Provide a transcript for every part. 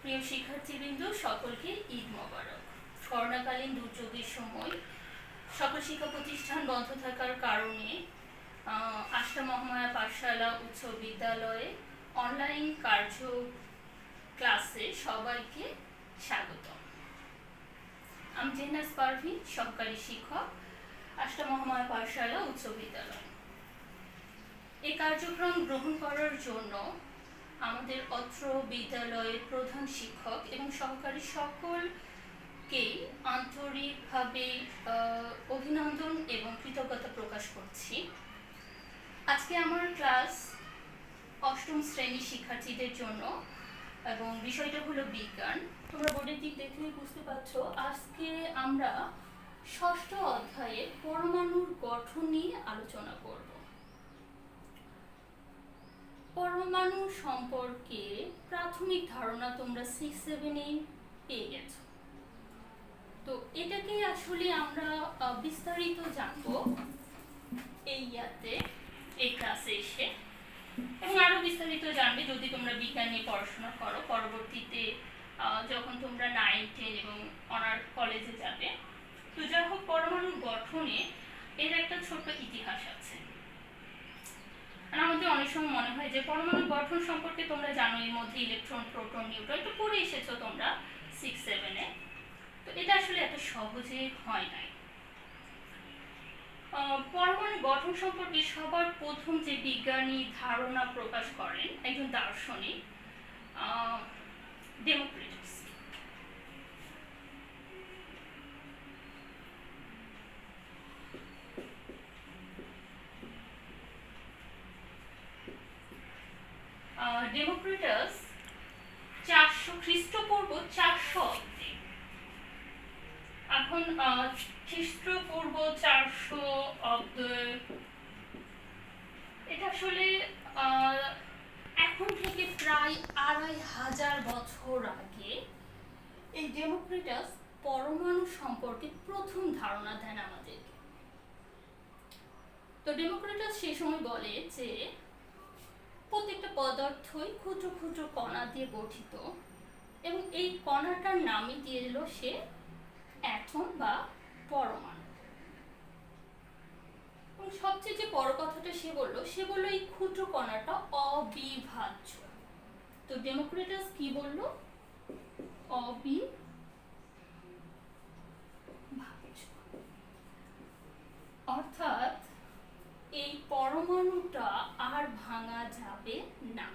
প্রিয় শিক্ষার্থীবৃন্দ, সকলকে ঈদ মোবারক। করোনাকালীন দুর্যোগের সময় সকল শিক্ষা প্রতিষ্ঠান বন্ধ থাকার কারণে আষ্টা মহামায়া পাঠশালা উচ্চ বিদ্যালয়ে অনলাইন কার্য ক্লাসে সবাইকে স্বাগত। আমি জেনাস পারভিন, সহকারী শিক্ষক, আষ্টা মহামায়া পাঠশালা উচ্চ বিদ্যালয়। এই কার্যক্রম গ্রহণ করার জন্য আমাদের অত্র বিদ্যালয়ের প্রধান শিক্ষক এবং সহকারী সকলকেই আন্তরিকভাবে অভিনন্দন এবং কৃতজ্ঞতা প্রকাশ করছি। আজকে আমার ক্লাস অষ্টম শ্রেণীর শিক্ষার্থীদের জন্য এবং বিষয়টা হলো বিজ্ঞান। তোমরা বোর্ডের দিক দেখে বুঝতে পারছো, আজকে আমরা ষষ্ঠ অধ্যায়ে পরমাণুর গঠন নিয়ে আলোচনা করব। পরমাণু সম্পর্কে প্রাথমিক ধারণা তোমরা 6-7 পেয়ে গেছো। তো এটাকে আসলে আমরা বিস্তারিত জানবো এই ক্লাসে এসে, এবং আরো বিস্তারিত জানবে যদি তোমরা বিজ্ঞান নিয়ে পড়াশোনা করো। পরবর্তীতে যখন তোমরা 9, 10 এবং অনার্স কলেজে যাবে। তো যাই হোক, পরমাণুর গঠনে এর একটা ছোট্ট ইতিহাস আছে। আমাদের অনেক সময় মনে হয় যে পরমাণুর গঠন সম্পর্কে তোমরা জানো, এর মধ্যে ইলেকট্রন, প্রোটন, নিউট্রন একটু পড়ে এসেছো তোমরা 6-7। তো এটা আসলে এত সহজে হয় নাই। পরমাণু গঠন সম্পর্কে সবার প্রথম যে বিজ্ঞানী ধারণা প্রকাশ করেন একজন দার্শনিক, ডেমোক্রিটাস। ডেমোক্রিটাস 400 খ্রিস্টপূর্ব 400 অব্দে। এখন খ্রিস্টপূর্ব 400 অব্দ এটা আসলে এখন থেকে প্রায় 2500 বছর আগে এই ডেমোক্রিটাস পরমাণু সম্পর্কে প্রথম ধারণা দেন আমাদেরকে। তো ডেমোক্রিটাস সেই সময় বলে যে প্রত্যেকটা পদার্থই ক্ষুদ্র ক্ষুদ্র কণা দিয়ে গঠিত, এবং এই কণাটার নামই দিয়ে দিল সে অ্যাটম বা পরমাণু। এবং সবচেয়ে যে বড় কথাটা সে বলল এই ক্ষুদ্র কণাটা অবিভাজ্য। তো ডেমোক্রিটাস কি বলল? অবিভাজ্য, অর্থাৎ এই পরমাণুটা আর ভাঙা যাবে না।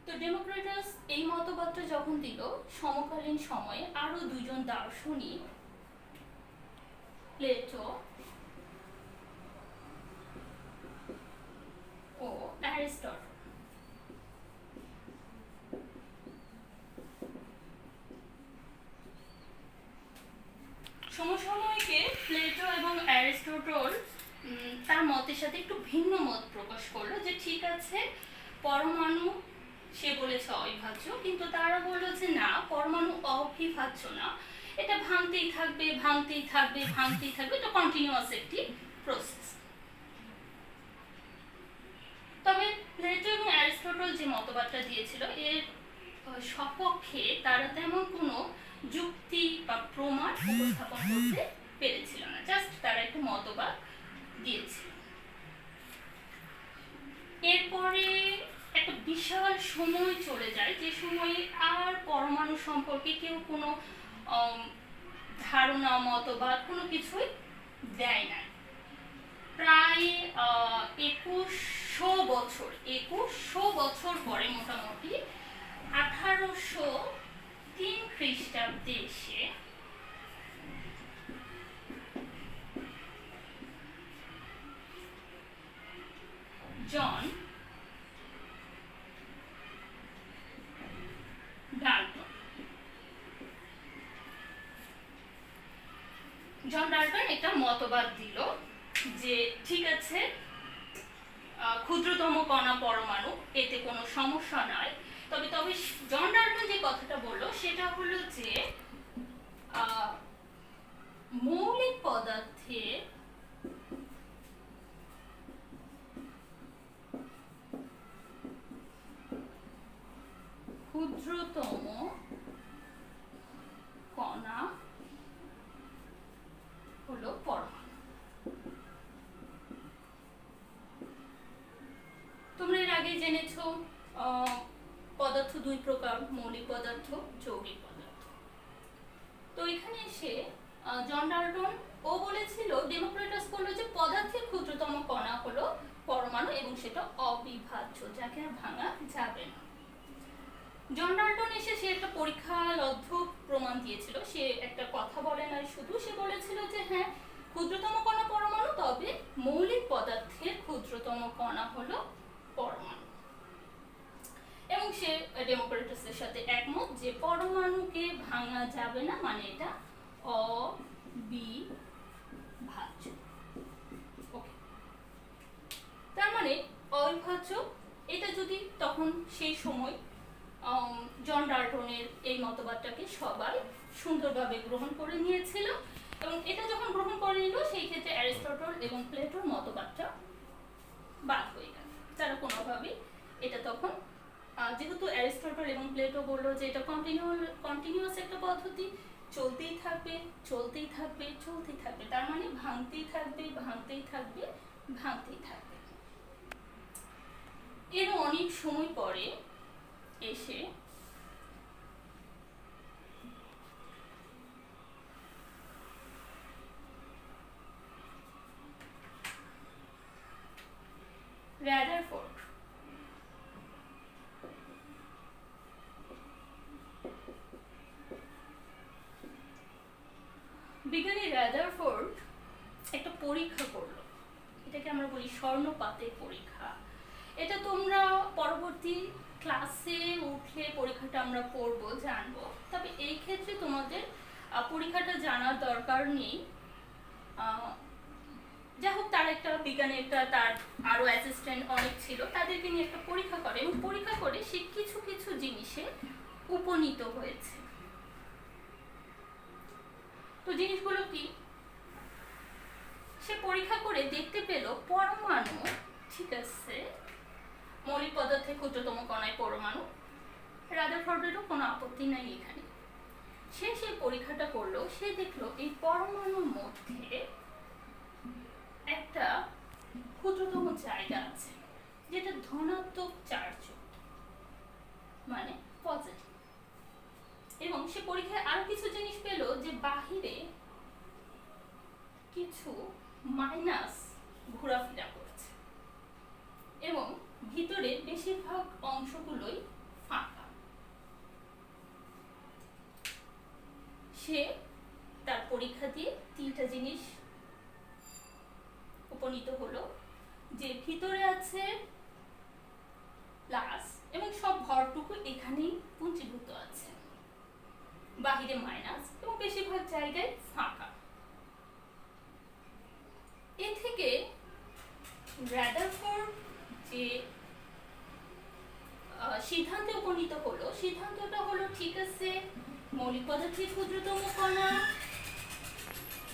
তো ডেমোক্রিটাস এই মতবাদটা যখন দিল, সমকালীন সময়ে আরো দুজন দার্শনিক, প্লেটো ও অ্যারিস্টটল, সমসাময়িকে প্লেটো এবং অ্যারিস্টটল তার মতের সাথে একটু ভিন্ন মত প্রকাশ করলো যে ঠিক আছে, পরমাণু সে বলেছে অবিভাজ্য, কিন্তু তারা বললো যে না, পরমাণু অবিভাজ্য না, এটা ভাঙতেই থাকবে, ভাঙতেই থাকবে, ভাঙতেই থাকবে, এটা কন্টিনিউয়াস একটি প্রসেস। তবে প্লেটো এবং অ্যারিস্টটল যে মতবাদটা দিয়েছিল এর সপক্ষে তারা তেমন কোনো যুক্তি বা প্রমাণ উপস্থাপন করতে পেরেছিল না, জাস্ট তারা একটু মতবাদ দিয়েছিল। এরপরে একটা বিশাল সময় চলে যায়, যে সময়ে আর পরমাণু সম্পর্কে কেউ কোনো ধারণা, মতবাদ কোনো কিছুই দেয় না। প্রায় 2100 বছর পরে, মোটামুটি 1803 খ্রিস্টাব্দে এসে জন ডাল্টন একটা মতবাদ দিল যে ঠিক আছে, ক্ষুদ্রতম কণা পরমাণু, এতে কোনো সমস্যা নয়। তবে জন ডাল্টন যে কথাটা বললো সেটা হলো যে মৌলিক পদার্থে ক্ষুদ্রতম কণা হলো পরমাণু। তোমরা এর আগে জেনেছো পদার্থ দুই প্রকার, মৌলিক পদার্থ, যৌগিক পদার্থ। তো এখানে এসে জন ডাল্টন ও বলেছিল, ডেমোক্রিটাস বলল যে পদার্থের ক্ষুদ্রতম কণা হলো পরমাণু এবং সেটা অবিভাজ্য, যাকে আর ভাঙা যাবে না। জন ডাল্টন এসে সে একটা পরীক্ষালব্ধ প্রমাণ দিয়েছিল। সে একটা কথা বলে নাই শুধু, সে বলেছিল যে হ্যাঁ, ক্ষুদ্রতম কণা পরমাণু, তবে মৌলিক পদার্থের ক্ষুদ্রতম কণা হলো পরমাণু। এবং সে ডেমোক্রিটাসের সাথে একমত যে পরমাণুকে ভাঙা যাবে না, মানে এটা অবিভাজ্য। ওকে, তার মানে অবিভাজ্য। এটা যদি তখন সেই সময় জন ডাল্টনের এই মতবাদটাকে সবাই সুন্দরভাবে গ্রহণ করে নিয়েছিল, এবং এটা যখন গ্রহণ করে নিল সেই ক্ষেত্রে অ্যারিস্টটল এবং প্লেটোর মতবাদটা বাদ হয়ে গেল। তারা কোনোভাবেই এটা তখন, যেহেতু অ্যারিস্টটল এবং প্লেটো বললো যে এটা কন্টিনিউয়াস একটা পদ্ধতি, চলতেই থাকবে চলতেই থাকবে চলতেই থাকবে, তার মানে ভাঙতেই থাকবে ভাঙতেই থাকবে ভাঙতেই থাকবে। এর অনেক সময় পরে এসে রাদারফোর্ড বিজ্ঞানী রাদারফোর্ড একটা পরীক্ষা করলো, এটাকে আমরা বলি স্বর্ণপাতের পরীক্ষা। এটা তোমরা পরবর্তী ক্লাসে উঠলে পরীক্ষাটা আমরা পড়বো, জানবো, তবে এই ক্ষেত্রে তোমাদের পরীক্ষাটা জানার দরকার নেই। যাই হোক, তার একটা বিজ্ঞানের একটা, তার আরো অ্যাসিস্ট্যান্ট অনেক ছিল, তাদেরকে নিয়ে একটা পরীক্ষা করে, এবং পরীক্ষা করে সে কিছু কিছু জিনিসে উপনীত হয়েছে। তো জিনিসগুলো কি? সে পরীক্ষা করে দেখতে পেল পরমাণু, ঠিক আছে, মৌলিক পদার্থের ক্ষুদ্রতম কণায় পরমাণু। রাদারফোর্ডেরও কোনো আপত্তি নাই এখানে। সে সেই পরীক্ষাটা করলো, সে দেখলো এই পরমাণুর মধ্যে একটা ক্ষুদ্রতম জায়গা আছে যেটা ধনাত্মক চার্জ, মানে পজিটিভ। এবং সে পরীক্ষায় আরো কিছু জিনিস পেল, যে বাহিরে কিছু মাইনাস ঘোরাফেরা করছে এবং ভিতরে বেশিরভাগ অংশগুলোই ফাঁকা। সে তার পরীক্ষা দিয়ে তিনটা জিনিস উপনীত হলো, যে ভিতরে আছে প্লাস এবং সব ভরটুকু এখানেই পুঞ্জীভূত আছে, বাহিরে মাইনাস এবং বেশিরভাগ জায়গায় ফাঁকা। এ থেকে রাদারফোর্ড যে সিদ্ধান্তে উপনীত হলো, সিদ্ধান্তটা হলো ঠিক আছে, মৌলিক পদার্থের ক্ষুদ্রতম কণা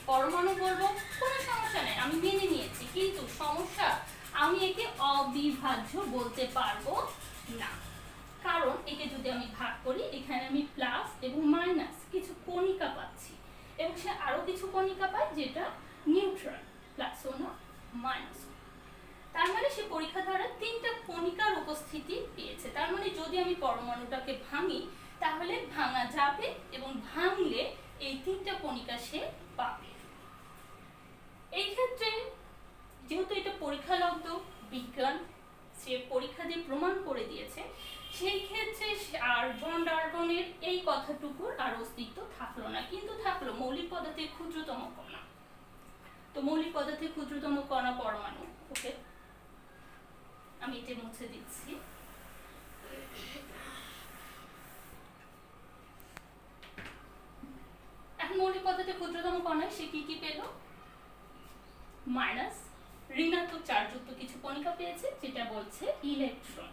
পরমাণু বলবো, কোনো সমস্যা নেই, আমি মেনে নিয়েছি, কিন্তু সমস্যা আমি একে অবিভাজ্য বলতে পারবো না, কারণ একে যদি আমি ভাগ করি, এখানে আমি প্লাস এবং মাইনাস কিছু কণিকা পাচ্ছি, এবং সে আরো কিছু কণিকা পায় যেটা নিউট্রাল, প্লাসও না মাইনাসও। তার মানে সে পরীক্ষা দ্বারা তিনটা কণিকার উপস্থিতি পেয়েছে। তার মানে যদি আমি পরমাণুটাকে ভাঙি তাহলে ভাঙা যাবে, এবং ভাঙলে এই তিনটা কণিকা সে পাবে। এই ক্ষেত্রে যেহেতু এটা পরীক্ষালব্ধ বিজ্ঞান, সে পরীক্ষা দিয়ে প্রমাণ করে দিয়েছে, সেই ক্ষেত্রে আর জন ডাল্টনের এই কথাটুকুর আর অস্তিত্ব থাকলো না, কিন্তু থাকলো মৌলিক পদার্থের ক্ষুদ্রতম কণা। তো মৌলিক পদার্থের ক্ষুদ্রতম কণা পরমাণু। ওকে, আমি এটা মুছে দিচ্ছি। এখন মৌলিক পদার্থের ক্ষুদ্রতম কণায় সে কি কি পেল? মাইনাস, ঋণাত্মক চার্জযুক্ত কিছু কণিকা পেয়েছে, যেটা বলছে ইলেকট্রন।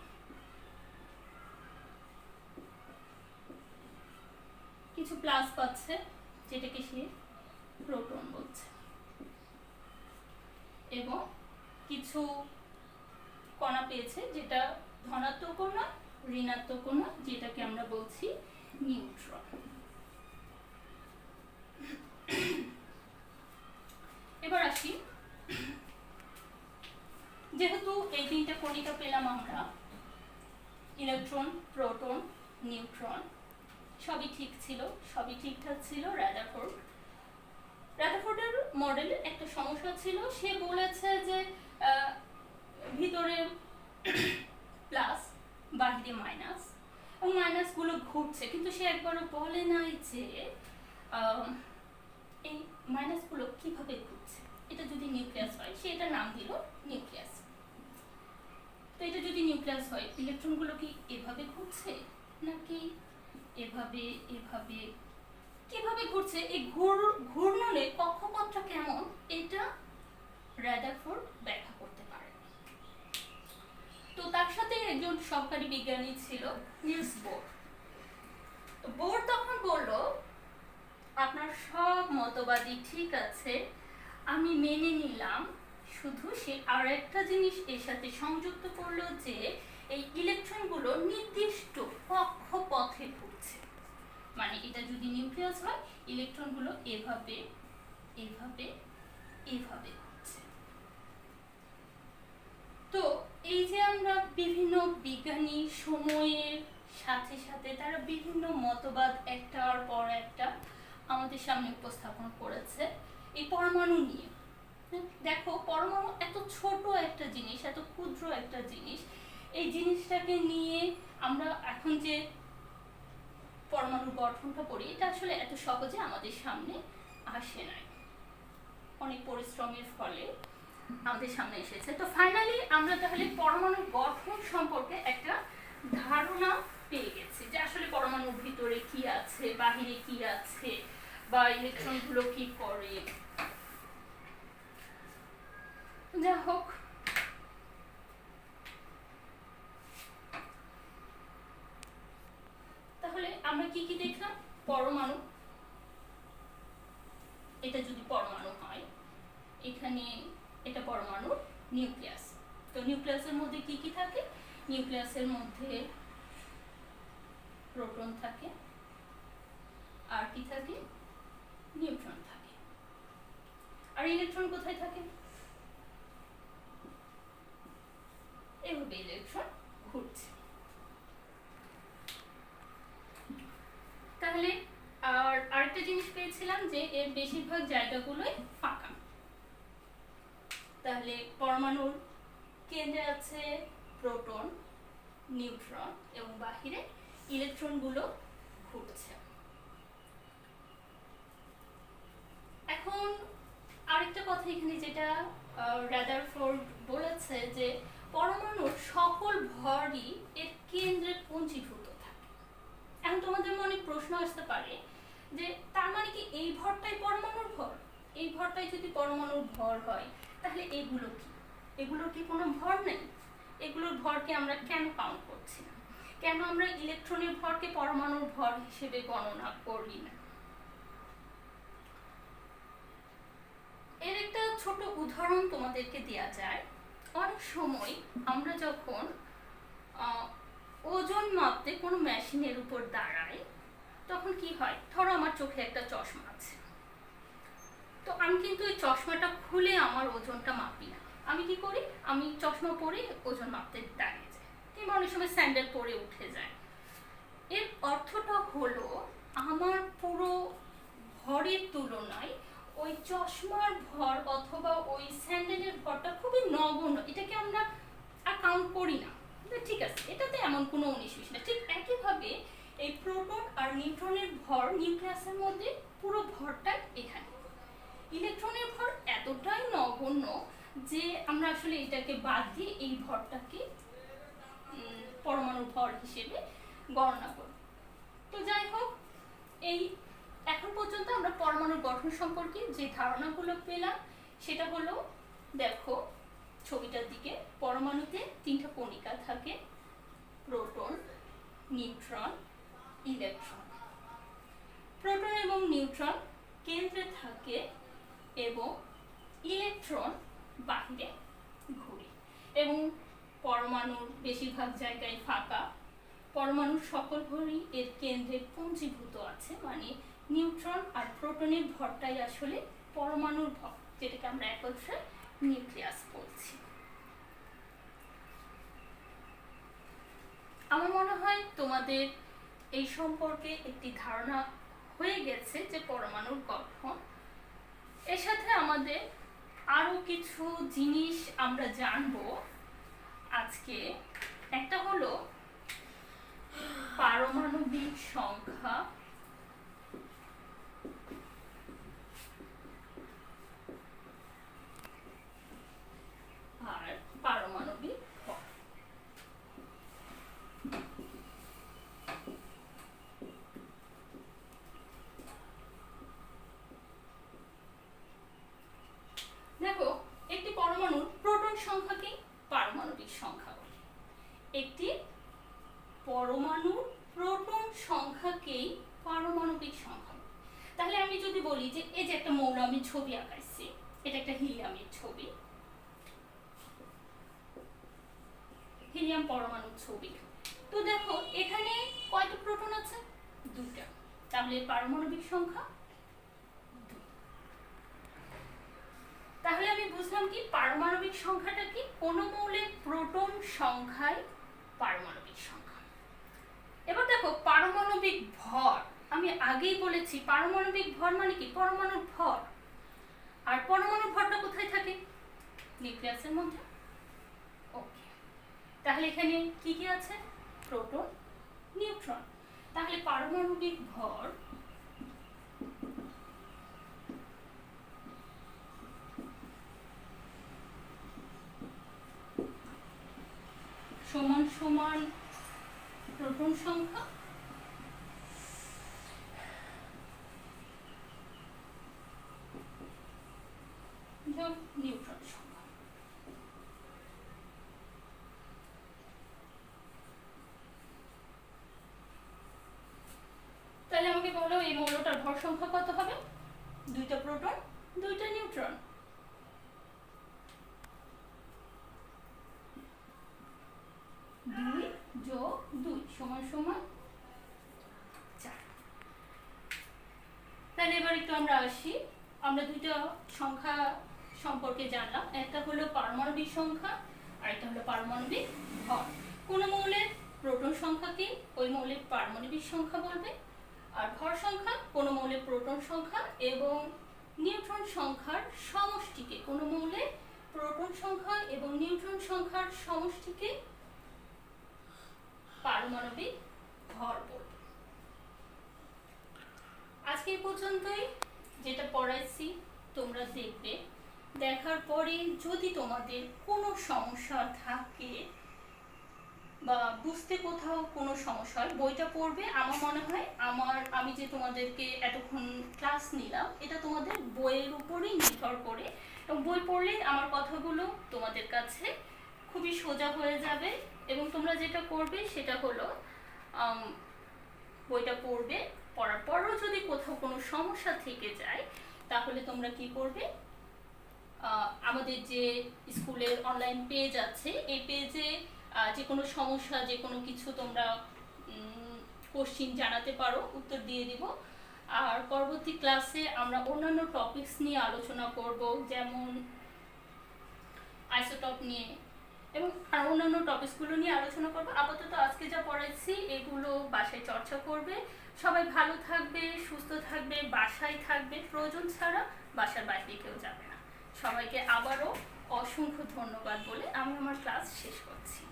কিছু প্লাস পাচ্ছে, যেটাকে সে প্রোটন বলছে, এবং কিছু কণা পেয়েছে যেটা ধনাত্মক নয় ঋণাত্মক কণা, যেটাকে আমরা বলছি নিউট্রন। এবার আসি, যেহেতু এই তিনটা কণিকা পেলাম আমরা, ইলেকট্রন, প্রোটন, নিউট্রন, সবই ঠিক ছিল, সবই ঠিকঠাক ছিল। রাদারফোর্ডের মডেলে একটা সমস্যা ছিল, সে বলেছে যে ভিতরে প্লাস, বাহিরে মাইনাস, এবং মাইনাসগুলো ঘুরছে, কিন্তু সে একবারও বলে নাই যে এই মাইনাসগুলো কিভাবে ঘুরছে। এটা যদি নিউক্লিয়াস হয়, সে এটার নাম দিল নিউক্লিয়াস। তো এটা যদি নিউক্লিয়াস হয়, ইলেকট্রনগুলো কি এভাবে ঘুরছে নাকি এভাবে এভাবে, কিভাবে ঘুরছে, এই ঘূর্ণনের কক্ষপথটা কেমন, এটা রাদারফোর্ড ব্যাখ্যা করতে পারে। তো তার সাথে একজন সহকারী বিজ্ঞানী ছিল, নিলস বোর। তো বোর তখন বলল, আপনার সব মতবাদই ঠিক আছে, আমি মেনে নিলাম, শুধু সে আর একটা জিনিস এর সাথে সংযুক্ত করলো, যে এই ইলেকট্রনগুলো নির্দিষ্ট কক্ষপথে ঘুরছে। মানে এটা যদি নিউক্লিয়াস হয়, ইলেকট্রনগুলো এভাবে এভাবে এভাবে ঘুরছে। তো এই যে আমরা বিভিন্ন বিজ্ঞানী সময়ের সাথে সাথে তারা বিভিন্ন মতবাদ একটার পর একটা আমাদের সামনে উপস্থাপন করেছে এই পরমাণু নিয়ে। দেখো, পরমাণু এত ছোট একটা জিনিস, এত ক্ষুদ্র একটা জিনিস, এই জিনিসটাকে নিয়ে আমরা এখন যে পরমাণুর গঠনটা পড়ি, এটা আসলে এত সহজে আমাদের সামনে আসে নাই, অনেক পরিশ্রমের ফলে আমাদের সামনে এসেছে। তো ফাইনালি আমরা তাহলে পরমাণুর গঠন সম্পর্কে একটা ধারণা পেয়ে গেছি, যে আসলে পরমাণুর ভিতরে কি আছে, বাহিরে কি আছে, বা ইলেকট্রনগুলো কি করে। যা হোক, তাহলে আমরা কি কি দেখলাম? পরমাণু, এটা যদি পরমাণু হয়, এখানে এটা পরমাণুর নিউক্লিয়াস। তো নিউক্লিয়াসের মধ্যে কি কি থাকে? নিউক্লিয়াসের মধ্যে প্রোটন থাকে, আর কি থাকে? নিউট্রন থাকে। আর ইলেকট্রন কোথায় থাকে? এভাবে ইলেকট্রন ঘুরছে। তাহলে আর আরেকটা জিনিস পেয়েছিলাম, যে এর বেশিরভাগ জায়গাগুলোই ফাঁকা। তাহলে পরমাণুর কেন্দ্রে আছে প্রোটন, নিউট্রন, এবং বাহিরে ইলেকট্রনগুলো ঘুরছে। এখন আরেকটা কথা এখানে, যেটা রাদারফোর্ড বলেছে, যে পরমাণুর সকল ভরই এর কেন্দ্রে পুঞ্জীভূত থাকে। এখন তোমাদের মনে প্রশ্ন আসতে পারে, যে তার মানে কি এই ভরটাই পরমাণুর ভর? এই ভরটাই যদি পরমাণুর ভর হয়, তাহলে এগুলো কি? এগুলোর কি কোনো ভর নেই? এগুলোর ভরকে আমরা কেন কাউন্ট করছি না? কেন আমরা ইলেকট্রনের ভরকে পরমাণুর ভর হিসেবে গণনা করি না? এর একটা ছোট উদাহরণ তোমাদেরকে দেওয়া যায়। অনেক সময় আমরা যখন ওজন মাপতে কোনো মেশিনের উপর দাঁড়াই, তখন কি হয়? ধরো আমার চোখে একটা চশমা আছে, তো আমি কিন্তু এই চশমাটা খুলে আমার ওজনটা মাপি না। আমি কি করি? আমি চশমা পরে ওজন মাপতে দাঁড়িয়ে যাই, কিংবা অনেক সময় স্যান্ডেল পরে উঠে যায়। এর অর্থটা হলো, আমার পুরো ভরের তুলনায় ওই চশমার ভর অথবা ওই স্যান্ডেলের ভরটা খুবই নগণ্য, এটাকে আমরা কাউন্ট করি না। ঠিক আছে, এটাতে এমন কোনো 19-20 না। ঠিক একইভাবে এই প্রোটন আর নিউট্রনের ভর নিউক্লিয়াসের মধ্যে পুরো ভরটা এখানে। ইলেকট্রনের ভর এতটাই নগণ্য যে আমরা আসলে এটাকে বাদ দিয়ে এই ভরটাকে পরমাণুর ভর হিসেবে গণনা করি। তো যাই হোক, এই এখন পর্যন্ত আমরা পরমাণুর গঠন সম্পর্কে যে ধারণাগুলো পেলাম, সেটা হলো, দেখো ছবিটার দিকে, পরমাণুতে 3টা কণিকা থাকে, প্রোটন, নিউট্রন, ইলেকট্রন। প্রোটন এবং নিউট্রন কেন্দ্রে থাকে এবং ইলেকট্রন বাহিরে ঘুরে, এবং পরমাণুর বেশিরভাগ জায়গায় ফাঁকা, পরমাণুর সকল ভরই এর কেন্দ্রে পুঞ্জীভূত আছে, মানে নিউট্রন আর প্রোটনের ভরটাই আসলে পরমাণুর ভর, যেটাকে আমরা একত্রে নিউক্লিয়াস বলছি। আমার মনে হয় তোমাদের এই সম্পর্কে একটি ধারণা হয়ে গেছে যে পরমাণুর গঠন। এর সাথে আমাদের আরো কিছু জিনিস আমরা জানবো আজকে। একটা হলো পারমাণবিক সংখ্যা আর পারমাণবিক ভর। দেখো, একটি পরমাণুর প্রোটন সংখ্যাকে পারমাণবিক সংখ্যা বলে। একটি পরমাণুর প্রোটন সংখ্যাকেই পারমাণবিক সংখ্যা বলে। তাহলে আমি যদি বলি যে এই যে একটা মৌল আমি ছবি আঁকাইছি, এটা একটা হিলিয়ামের ছবি, হিলিয়াম পরমাণুর ছবি। তো দেখো এখানে কয়টা প্রোটন আছে? দুটা। তাহলে পারমাণবিক সংখ্যা 2। তাহলে আমি বুঝলাম কি পারমাণবিক সংখ্যাটা কি? কোনো মৌলের প্রোটন সংখ্যাই পারমাণবিক সংখ্যা। এবার দেখো পারমাণবিক ভর, আমি আগেই বলেছি পারমাণবিক ভর মানে কি? পরমাণুর ভর। আর পরমাণুর ভরটা কোথায় থাকে? নিউক্লিয়াসের মধ্যে। ওকে, তাহলে এখানে কি কি আছে? Proton, neutron. তাহলে পারমাণবিক ভর সমান সমান প্রোটন সংখ্যা যোগ নিউট্রন সংখ্যা। তাহলে আমাকে বলো এই মৌলটার ভর সংখ্যা কত হবে? 2টা প্রোটন, 2টা নিউট্রন। দুই যোগ 2 সমান সমান 4। তাহলে এবার একটু আমরা আসি, আমরা দুইটা সংখ্যা সম্পর্কে জানলাম। একটা হলো পারমাণবিক সংখ্যা আর একটা হলো পারমাণবিক ভর। কোন মৌলের প্রোটন সংখ্যাকে ওই মৌলের পারমাণবিক সংখ্যা বলবে, আর ভর সংখ্যা কোন মৌলের প্রোটন সংখ্যা এবং নিউট্রন সংখ্যার সমষ্টিকে, কোন মৌলের প্রোটন সংখ্যা এবং নিউট্রন সংখ্যার সমষ্টিকে পারমাণবিক ভর বলবে। আজকে পর্যন্তই যেটা পড়াইছি তোমরা দেখবে, দেখার পরে যদি তোমাদের কোনো সমস্যা থাকে বা বুঝতে কোথাও কোনো সমস্যা হয়, বইটা পড়বে। আমার মনে হয় আমি যে তোমাদেরকে এতক্ষণ ক্লাস নিলাম এটা তোমাদের বইয়ের উপরেই নির্ভর করে, এবং বই পড়লে আমার কথাগুলো তোমাদের কাছে খুবই সোজা হয়ে যাবে। এবং তোমরা যেটা করবে সেটা হলো বইটা পড়বে, পড়ার পরও যদি কোথাও কোনো সমস্যা থেকে যায় তাহলে তোমরা কি করবে, আমাদের যে স্কুলের অনলাইন পেজ আছে এই পেজে যে কোনো সমস্যা, যে কোনো কিছু তোমরা কোশ্চিন জানাতে পারো, উত্তর দিয়ে দিব। আর পরবর্তী ক্লাসে আমরা অন্যান্য টপিকস নিয়ে আলোচনা করব, যেমন আইসোটপ নিয়ে এবং আর অন্যান্য টপিকসগুলো নিয়ে আলোচনা করবো। আপাতত আজকে যা পড়াইছি এগুলো বাসায় চর্চা করবে। সবাই ভালো থাকবে, সুস্থ থাকবে, বাসায় থাকবে, প্রয়োজন ছাড়া বাসার বাইরে কেউ যাবে না। সবাইকে আবারও অসংখ্য ধন্যবাদ বলে আমি আমার ক্লাস শেষ করছি।